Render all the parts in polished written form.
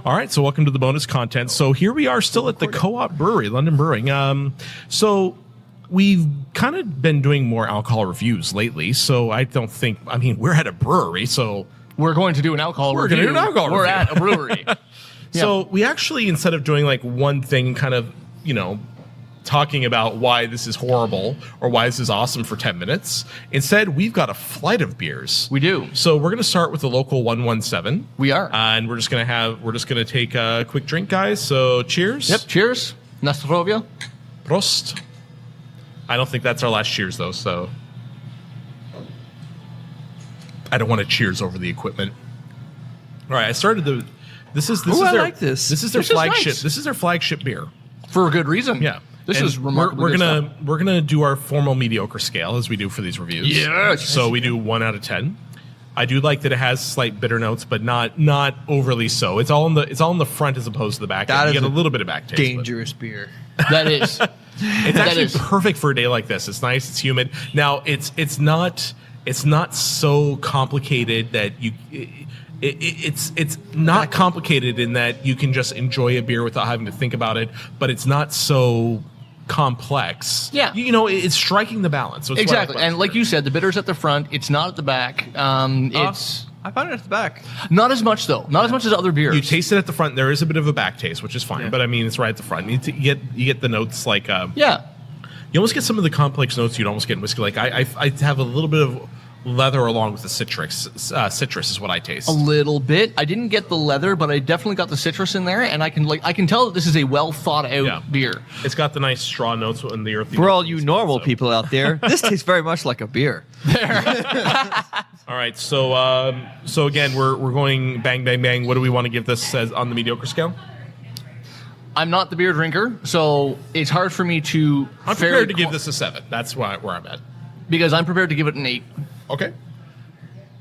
All right, so welcome to the bonus content. So here we are still at the Co-op Brewery, London Brewing. So we've kind of been doing more alcohol reviews lately, so I don't think, I mean, we're at a brewery, so... We're going to do an alcohol review. We're going to do an alcohol review. We're at a brewery. So we actually, instead of doing like one thing kind of, you know, talking about why this is horrible or why this is awesome for 10 minutes. Instead, we've got a flight of beers. We do. So we're going to start with the local 117. We are. And we're just going to take a quick drink, guys. So cheers. Yep, cheers. Nastrovia. Prost. I don't think that's our last cheers, though, so... I don't want to cheers over the equipment. All right, I started the... This is I their, like this. This is their This is flagship. nice. This is their flagship beer. For a good reason. Yeah. This And is remarkable. We're gonna do our formal mediocre scale as we do for these reviews. Yes. So we do 1 out of 10. I do like that it has slight bitter notes, but not overly so. It's all in the front as opposed to the back. That You is get a little bit of back taste. Dangerous beer. That is. It's actually perfect for a day like this. It's nice. It's humid. Now it's not so complicated that you. It's not complicated in that you can just enjoy a beer without having to think about it, but it's not so complex. Yeah. You know, it's striking the balance. So it's Exactly. And like you said, the bitter's at the front. It's not at the back. It's I found it at the back. not as much, though. Not as much as other beers. you taste it at the front. There is a bit of a back taste, which is fine, but I mean, it's right at the front. You get the notes like Yeah. you almost get some of the complex notes you'd almost get in whiskey. Like I have a little bit of leather along with the citrus. Citrus is what I taste. A little bit. I didn't get the leather, but I definitely got the citrus in there, and I can tell that this is a well thought out beer. It's got the nice straw notes and the earthy. For all notes you and stuff, normal so. people out there, this tastes very much like a beer. All right, so again, we're going bang bang bang. What do we want to give this as on the mediocre scale? I'm not the beer drinker, so it's hard for me to. I'm prepared to give this a 7. That's where I'm at. because I'm prepared to give it an 8. Okay.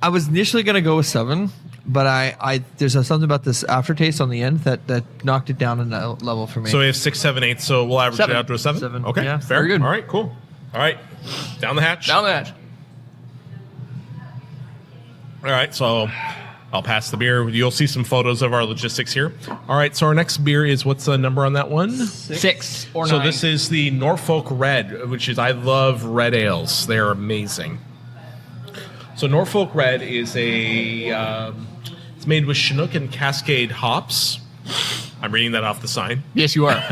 I was initially going to go with 7, but I there's something about this aftertaste on the end that knocked it down a level for me. So we have 6, 7, 8. So we'll average 7. it out to a 7. 7, Okay. yeah. Fair. Very good. All right. Cool. All right. Down the hatch. Down the hatch. All right. So I'll pass the beer. You'll see some photos of our logistics here. All right. So our next beer is, what's the number on that one? 6 or 9. So this is the Norfolk Red, which is, I love red ales. They're amazing. So Norfolk Red is it's made with Chinook and Cascade hops. I'm reading that off the sign. Yes, you are.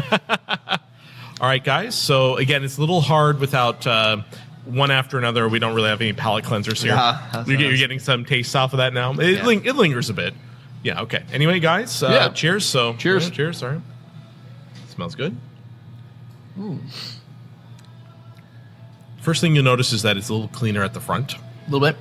All right, guys. So again, it's a little hard without one after another. We don't really have any palate cleansers here. Yeah, You're getting some taste off of that now. It lingers a bit. Yeah. Okay. Anyway, guys. Yeah. Cheers. So Cheers. yeah, cheers. All right. Smells good. First thing you'll notice is that it's a little cleaner at the front. A little bit.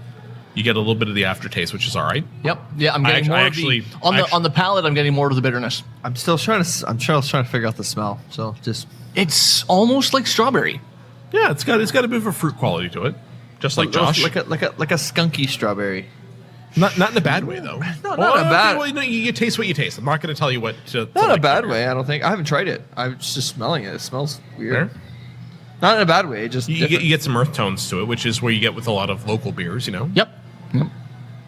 You get a little bit of the aftertaste, which is all right. Yep. Yeah, I'm getting more of the on the palate. I'm getting more of the bitterness. I'm still trying to figure out the smell. So just It's almost like strawberry. Yeah, it's got a bit of a fruit quality to it, just like Josh. like a skunky strawberry. Not in a bad way though. No, not in a bad. Well, you taste what you taste. I'm not going to tell you what to. Not in like a bad here. way. I don't think I haven't tried it. I was just smelling it. It smells weird. Fair. Not in a bad way. Just You get some earth tones to it, which is where you get with a lot of local beers. You know. Yep.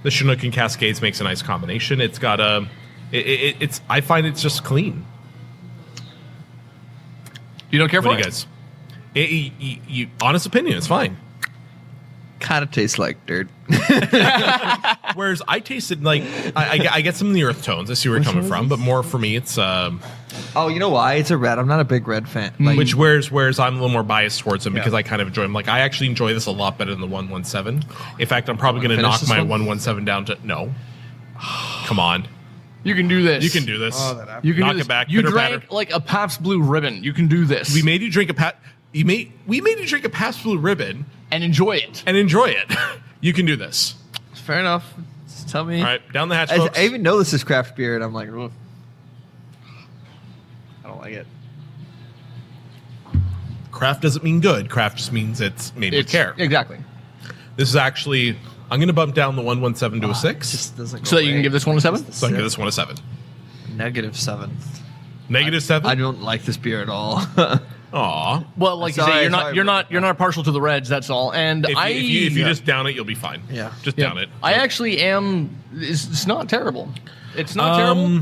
The Chinook and Cascades makes a nice combination. It's got a. It's. I find it's just clean. You don't care for What do you it? guys? You honest opinion. It's fine. kind of tastes like dirt. Whereas I tasted like I get some of the earth tones. I see where you're coming from, but more for me, it's Oh, you know why? It's a red. I'm not a big red fan. Like, whereas I'm a little more biased towards them because I kind of enjoy them. Like I actually enjoy this a lot better than the 117. In fact, I'm probably going to knock my 117 down to no. Come on, You can do this. you can do this. You can knock do this. it back. You pitter drank patter. like a Pabst Blue Ribbon. You can do this. We made you drink we made you drink a Pabst Blue Ribbon and enjoy it. and enjoy it. You can do this. fair enough. Just tell me. All right, down the hatch, I folks. even know this is craft beer, and I'm like, ugh. I don't like it. Craft doesn't mean good. Craft just means it's made with care. Exactly. This is actually. I'm going to bump down the 117 to a 6. Just doesn't go So that you can away. give this one a 7? So I can give this one a 7. -7. -7? I don't like this beer at all. Aw. Well, like you Sorry, say, sorry, you're not partial to the reds. That's all. And If you just down it, you'll be fine. Yeah. Just down it. I actually am. It's not terrible. It's not terrible.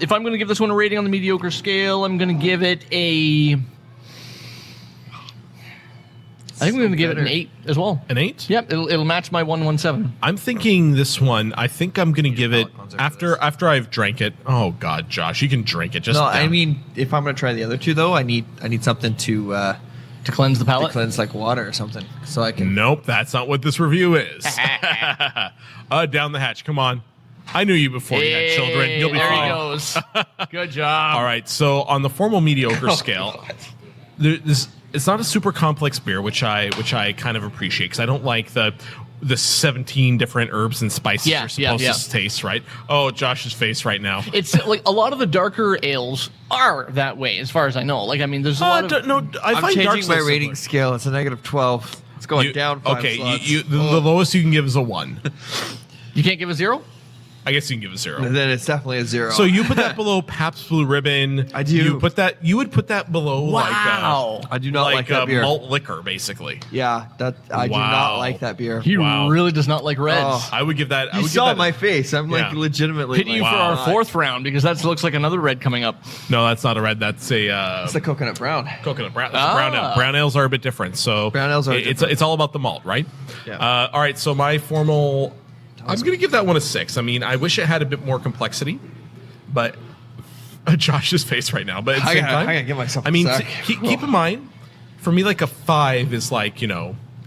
If I'm going to give this one a rating on the mediocre scale, I'm going to give it a. I think I'm going to give it an 8 as well. An 8? Yep, it'll match my 117. I'm thinking this one. I think I'm going to give it after I've drank it. Oh God, Josh, you can drink it. Just No, down. I mean, if I'm gonna try the other two though, I need something to To cleanse the palate. cleanse like water or something, so I can. Nope, that's not what this review is. Down the hatch. Come on. I knew you before you had children. You'll be there fine. he goes. Good job. All right. So on the formal mediocre scale, it's not a super complex beer, which I kind of appreciate because I don't like the 17 different herbs and spices you're supposed to taste, right? Oh, Josh's face right now. It's like a lot of the darker ales are that way, as far as I know. Like, I mean, there's a lot of. No, I I'm find dark changing my so rating similar. scale. It's a -12. It's going down 5 Okay, slots. the lowest you can give is a 1. You can't give a 0? I guess you can give a 0. And then it's definitely a 0. So you put that below Pabst Blue Ribbon. I do. You would put that below Wow. I do not like that like beer. malt liquor, basically. Yeah, I do Wow. not like that beer. He Wow. really does not like reds. Oh. I would give that. I You would saw give that, my face. I'm like Yeah. legitimately. Pity you like, for our wow. 4th round, because that looks like another red coming up. No, that's not a red. That's a It's the coconut brown. coconut brown. That's a brown ale. Brown ales are a bit different. So Brown ales are different. It's all about the malt, right? Yeah. All right. So my formal. I'm going to give that one a 6. I mean, I wish it had a bit more complexity, but Josh's face right now. But at the I same gotta- time, I gotta give myself I a mean, sec. keep in mind, for me, like a 5 is like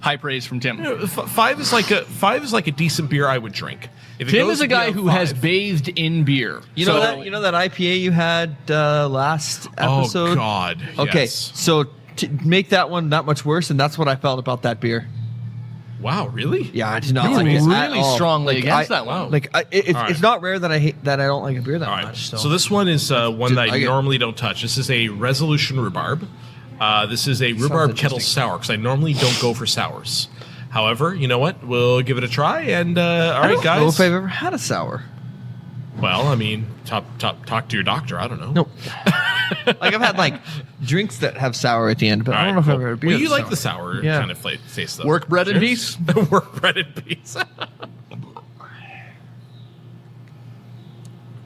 High praise from Tim. 5 is like a decent beer I would drink. If it Tim goes is a to guy be who has 5 bathed in beer. You know that IPA you had last episode? Oh God. Okay, yes. so to make that one that much worse, and that's what I felt about that beer. Wow. Really? Yeah, I did not You were like it at really all. strongly Like, against I- that one. Like it's right. not rare that I don't like a beer that All right. much. So this one is one that I I get- normally don't touch. This is a Resolution Rhubarb. This is a rhubarb kettle interesting. sour because I normally don't go for sours. However, you know what? We'll give it a try. And all I right, don't guys. know if I've ever had a sour. Well, I mean, talk to your doctor. I don't know. No. Like I've had like drinks that have sour at the end, but All I don't right, know if I've cool. ever had a beer. Well, you that's like the sour Yeah. kind of taste, though. Work bread in Cheers. peace? Work bread in peace.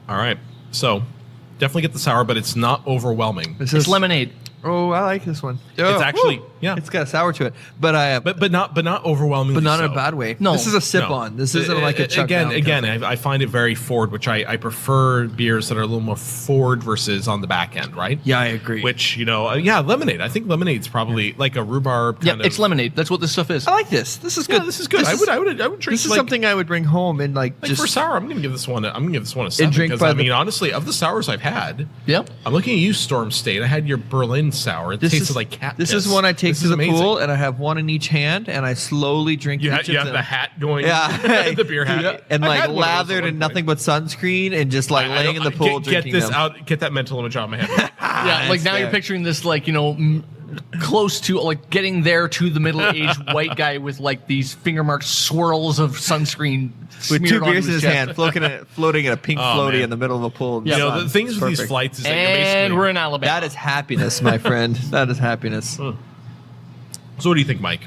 All right. So definitely get the sour, but it's not overwhelming. This It's is lemonade. Oh, I like this one. It's actually- woo! yeah. It's got a sour to it, but But not overwhelmingly. not in so. a bad way. No. This is a sip No. on. This isn't like a chug down again. kind of thing. I find it very forward, which I prefer beers that are a little more forward versus on the back end, right? Yeah, I agree. Which lemonade. I think lemonade's probably like a rhubarb. Yeah, Kind it's of, lemonade. That's what this stuff is. I like this. This is Yeah, good. this is good. I would drink. This is like, something I would bring home and like like just for sour. I'm gonna give this one. I'm gonna give this one a 7 drink because by I the- mean, honestly, of the sours I've had, Yep. I'm looking at you, Storm State. I had your Berlin sour. It tasted like cat. This piss. is one I take This to is the amazing. pool, and I have one in each hand, and I slowly drink You each have of them. the hat going. Yeah, the beer hat, and I like had one of those at lathered one in point. nothing but sunscreen, and just like I laying in the don't- pool Get drinking this them. out. Get that mental image out of my head. Yeah, like it's now you're fair. picturing this, like, close to, like, getting there to the middle-aged white guy with, like, these finger marked swirls of sunscreen With two smeared onto beers in his chest. hand, floating in a ping Oh, floaty man. in the middle of a pool. in You know, sun. the things with these Perfect. flights is that you're And basically. we're in Alabama. That is happiness, my friend. That is happiness. So, what do you think, Mike?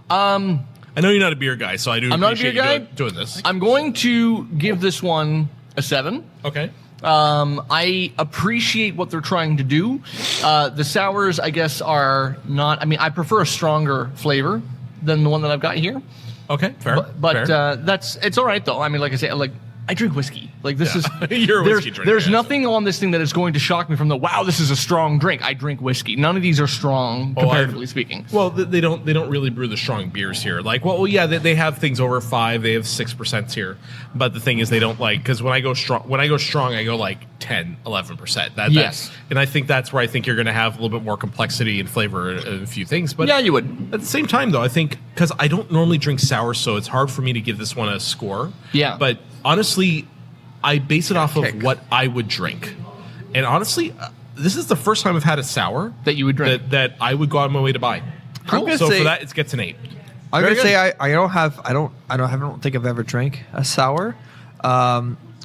I know you're not a beer guy, so I do. I'm not a appreciate beer you guy. doing this. I'm going to give this one a 7. Okay. I appreciate what they're trying to do. The sours, I guess, are not. I mean, I prefer a stronger flavor than the one that I've got here. Okay. Fair. But fair. it's all right though. I mean, like I say, like I drink whiskey. Like this Yeah. is You're a there's, whiskey drinker, There's yeah. nothing on this thing that is going to shock me from the wow. This is a strong drink. I drink whiskey. None of these are strong, comparatively speaking. Well, they don't really brew the strong beers here. Like, well, yeah, they have things over 5. They have 6% here, but the thing is, they don't like because when I go strong, I go like 10, 11%. Yes. and I think that's where I think you're going to have a little bit more complexity and flavor in a few things. But Yeah, you would. At the same time, though, I think because I don't normally drink sour, so it's hard for me to give this one a score. Yeah. But honestly, I base it off kick. of what I would drink, and honestly, this is the first time I've had a sour That you would drink. that I would go out of my way to buy. I'm gonna So say- for that, it gets an 8. I'm Very gonna say good. I don't think I've ever drank a sour.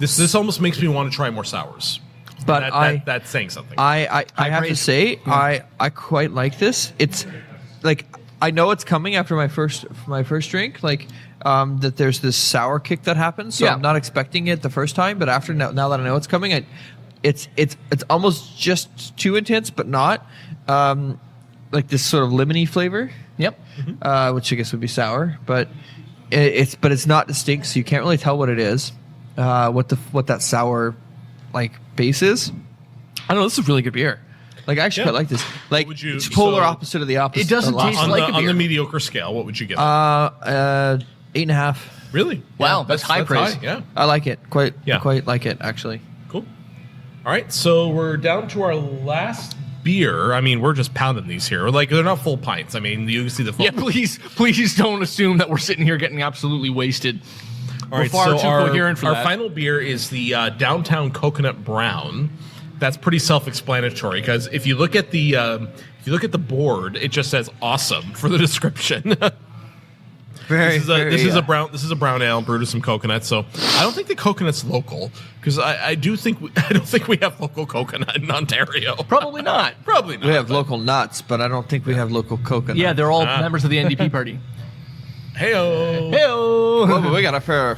This almost makes me want to try more sours. But that's saying something. I have to praise. say I quite like this. It's like I know it's coming after my first drink. Like that there's this sour kick that happens. So Yeah. I'm not expecting it the first time, but after now that I know it's coming, it's almost just too intense, but not. Like this sort of lemony flavor, Yep. which I guess would be sour, but it's not distinct, so you can't really tell what it is. What that sour like base is. I don't know. This is really good beer. Like I actually Yeah. quite like this. Like would you- it's polar so- opposite of the opposite. It doesn't the last taste one. like a on beer. the mediocre scale, what would you give it? 8.5. Really? Wow, that's high praise. Yeah. I like it. Quite Yeah. like it actually. Cool. All right, so we're down to our last beer. I mean, we're just pounding these here. Like they're not full pints. I mean, you can see the full. Yeah, please don't assume that we're sitting here getting absolutely wasted. All right, we're far so too our, coherent for our that. final beer is the Downtown Coconut Brown. That's pretty self-explanatory because if you look at the board, it just says "awesome" for the description. Very. This is a brown ale brewed with some coconut. So I don't think the coconut's local because I don't think we have local coconut in Ontario. Probably not. Probably not. We have but- local nuts, but I don't think we have local coconut. Yeah, they're all members of the NDP party. Hey-o. Heyo. Well, but we got a fair.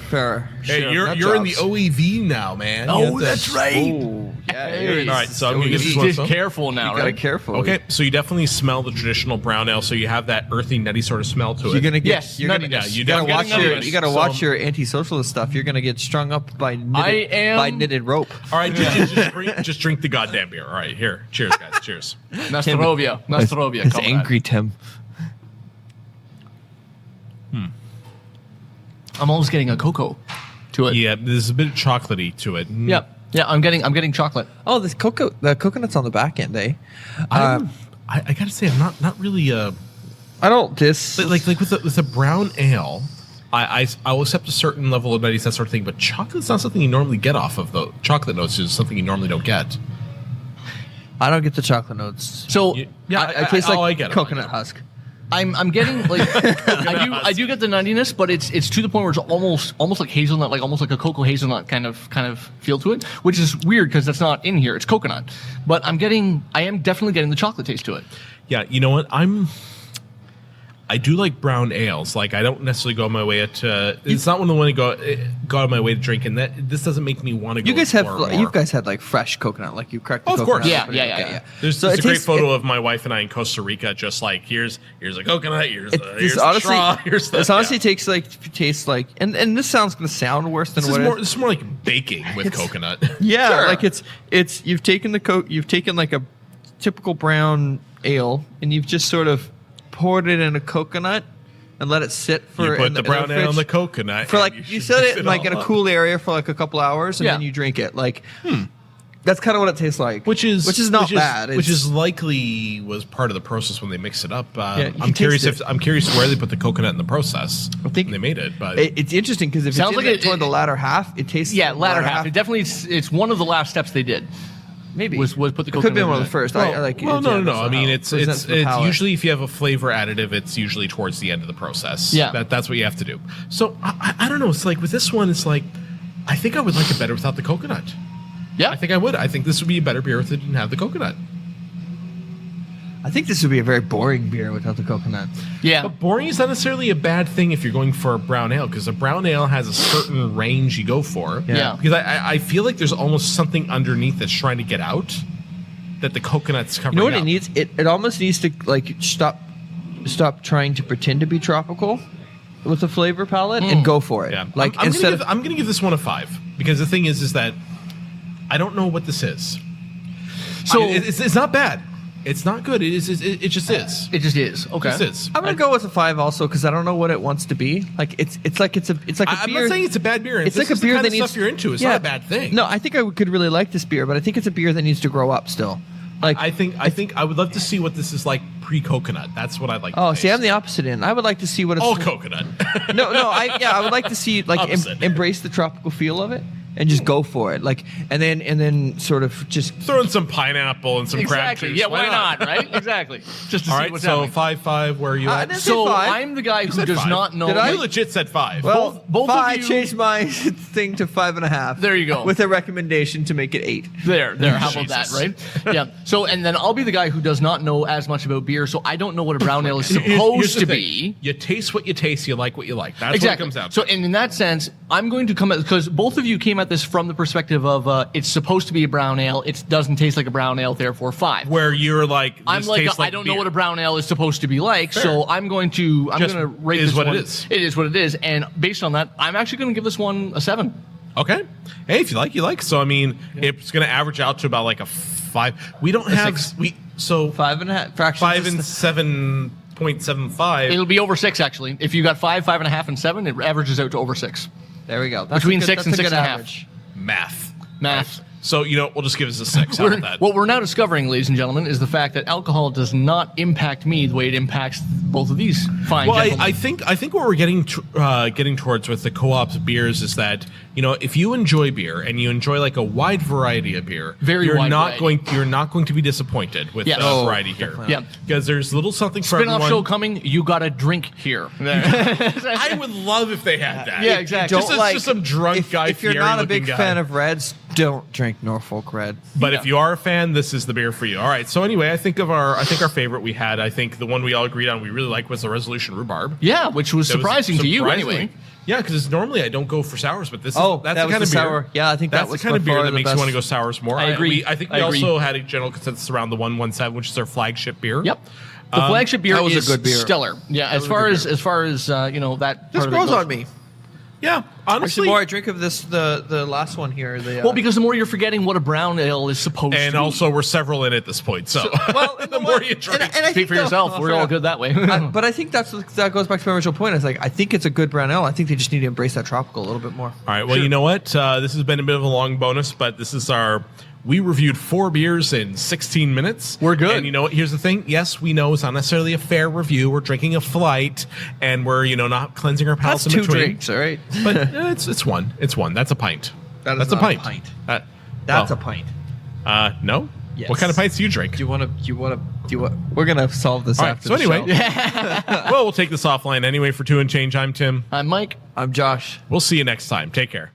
Hey, share of you're nut in the jobs. OEV now, man. Oh, You have to- that's right. Oh, yeah. Hey. All right, so I'm gonna give this Just one some. careful now, You gotta right? careful. Okay, so you definitely smell the traditional brown ale, so you have that earthy, nutty sort of smell to it. You're gonna get. Yes, You're gonna. nuttiness. Yeah, you You gotta definitely watch get your. nuttiness. You gotta So- watch your anti-socialist stuff. You're gonna get strung up by knitted rope. All right, just drink the goddamn beer. All right, here. Cheers, guys. Cheers. Nastrovia. Nastrovia. It's coming angry, Tim. I'm almost getting a cocoa to it. Yeah, there's a bit of chocolatey to it. Mm. Yep. Yeah, I'm getting chocolate. Oh, the coconut's on the back end, eh? I gotta say, I'm not really I don't this like with a brown ale. I will accept a certain level of nuttiness, that sort of thing, but chocolate's not something you normally get off of. Though chocolate notes is something you normally don't get. I don't get the chocolate notes. So Yeah, I taste like I get it. coconut husk. I'm getting like I do get the nuttiness, but it's to the point where it's almost like hazelnut, like almost like a cocoa hazelnut kind of feel to it, which is weird because that's not in here. It's coconut, but I am definitely getting the chocolate taste to it. Yeah, you know what? I do like brown ales. Like I don't necessarily go on my way to. It's not one of the one to go out of my way to drink, and this doesn't make me want to go. You guys have explore you more. guys had like fresh coconut, like you cracked the Oh, of coconut. course. Yeah, open. yeah. There's So a it great tastes- photo of my wife and I in Costa Rica, just like here's a coconut, here's This the honestly, straw, here's the. this honestly yeah. tastes like, and this sounds gonna sound worse than This what is it more. This is more like baking with coconut. Yeah, Sure. like it's you've taken like a typical brown ale and you've just sort of poured it in a coconut and let it sit for. You put in the brown ale in fridge the coconut for and like you should set mix it like in all a up. cool area for like a couple hours and Yeah. then you drink it. Like, that's kind of what it tastes like. Which is not bad. Which It's- is likely was part of the process when they mixed it up. you I'm can curious taste I'm curious where they put the coconut in the process. I think when they made it, but it's interesting because if Sounds it's like in it- toward the latter half, it tastes Yeah, the latter half. It definitely it's one of the last steps they did. maybe was put the it coconut could be in one of it. the first. Well, I like well, it, no. that's I mean, how it it's presents the palate. usually if you have a flavor additive, it's usually towards the end of the process. Yeah. that's what you have to do. So I don't know. It's like with this one, it's like I think I would like it better without the coconut. Yeah. I think I would. I think this would be a better beer if it didn't have the coconut. I think this would be a very boring beer without the coconut. Yeah. But boring is not necessarily a bad thing if you're going for a brown ale, because a brown ale has a certain range you go for. Yeah. Because I feel like there's almost something underneath that's trying to get out that the coconut's covering You know what up. it needs? It almost needs to like stop trying to pretend to be tropical with the flavor palette and go for it. Yeah. Like I'm instead I'm gonna give this one a 5 because the thing is that I don't know what this is. So It's not bad. It's not good. It just is. it just is. Okay. It is. I'm gonna go with a 5 also because I don't know what it wants to be. Like it's like a I'm beer. not saying it's a bad beer. It's like a the beer kind that of needs stuff you're into. It's not a bad thing. No, I think I could really like this beer, but I think it's a beer that needs to grow up still. Like I think I would love to see what this is like pre-coconut. That's what I'd like. oh, to see, I'm taste. the opposite end. I would like to see what it's all coconut. no. I would like to see like Opposite. embrace the tropical feel of it and just go for it. Like, and then sort of just Throw in some pineapple and some crab Exactly. juice. Yeah, why not, right? Exactly. Just to All see right, what's so happening. 5-5, where are you I at? didn't say So 5. I'm the guy who said does 5. not know. Did I? You legit said 5. well, both of I you- changed my thing to 5.5. There you go. With a recommendation to make it 8. There. How about that, Jesus. right? Yeah. So, and then I'll be the guy who does not know as much about beer, so I don't know what a brown ale is Here's supposed the to thing. be. You taste what you taste, you like what you like. That's Exactly. what it comes down to. So, and in that sense, I'm going to come at because both of you came at this from the perspective of it's supposed to be a brown ale. It doesn't taste like a brown ale, therefore 5. Where you're like, I'm this like, tastes I don't know beer. what a brown ale is supposed to be like, so I'm going to Just rate is this what it one. is. It is what it is, and based on that, I'm actually going to give this one a 7. Okay. Hey, if you like, you like. So I mean, it's going to average out to about like a 5. We don't have 6. so 5.5 fractions. 5 and 7.75. It'll be over 6 actually. If you got 5, 5.5, and 7, it averages out to over 6. There we go. That's Between a good, 6 and that's a good 6.5. average. Math. Math. So we'll just give us a 6. How about that? What we're now discovering, ladies and gentlemen, is the fact that alcohol does not impact me the way it impacts both of these fine Well, gentlemen. I think what we're getting towards with the co-op's beers is that if you enjoy beer and you enjoy like a wide variety of beer, Very you're wide not variety. you're not going to be disappointed with Yes. the Oh, variety here. definitely not. Yeah. because there's little something for Spin-off everyone. show coming, you got a drink here. I would love if they had that. Yeah, exactly. Just some drunk guy. If you're not a Fieri-looking big guy. fan of Reds, don't drink Norfolk Red. But Yeah. if you are a fan, this is the beer for you. All right. So anyway, I think our favorite we had. I think the one we all agreed on we really liked was the Resolution Rhubarb. Yeah, which was That was surprising to you surprisingly- anyway. Yeah, because normally I don't go for sours, but this is Oh, that's that the was kind the of beer. sour. Yeah, I think that that's was the kind by of beer far that the makes you want to go best. sours more. I agree. I think we I agree. also had a general consensus around the 117, which is our flagship beer. Yep. The flagship beer that was a is good beer. stellar. Yeah, as was a far good as that This part of it grows goes. on me. Yeah, Actually, honestly. the more I drink of this, the last one here. Well, because the more you're forgetting what a brown ale is supposed to and be. also, we're several in at this point, so well, the more you drink. and I Speak think for yourself. though- We're all good that way. But I think that goes back to my original point. It's like I think it's a good brown ale. I think they just need to embrace that tropical a little bit more. All right. Well, you know what? This has been a bit of a long bonus, but this is we reviewed 4 beers in 16 minutes. We're good. And you know what? Here's the thing. Yes, we know it's not necessarily a fair review. We're drinking a flight, and we're not cleansing our palates That's in 2 between. drinks, all right? But it's one. It's one. That's a pint. That is That's a not pint. a pint. Well, That's a pint. No. Yes. What kind of pints do you drink? Do you want to? We're gonna solve this All right. after. So the anyway, show. well, we'll take this offline anyway. For Two and Change, I'm Tim. I'm Mike. I'm Josh. We'll see you next time. Take care.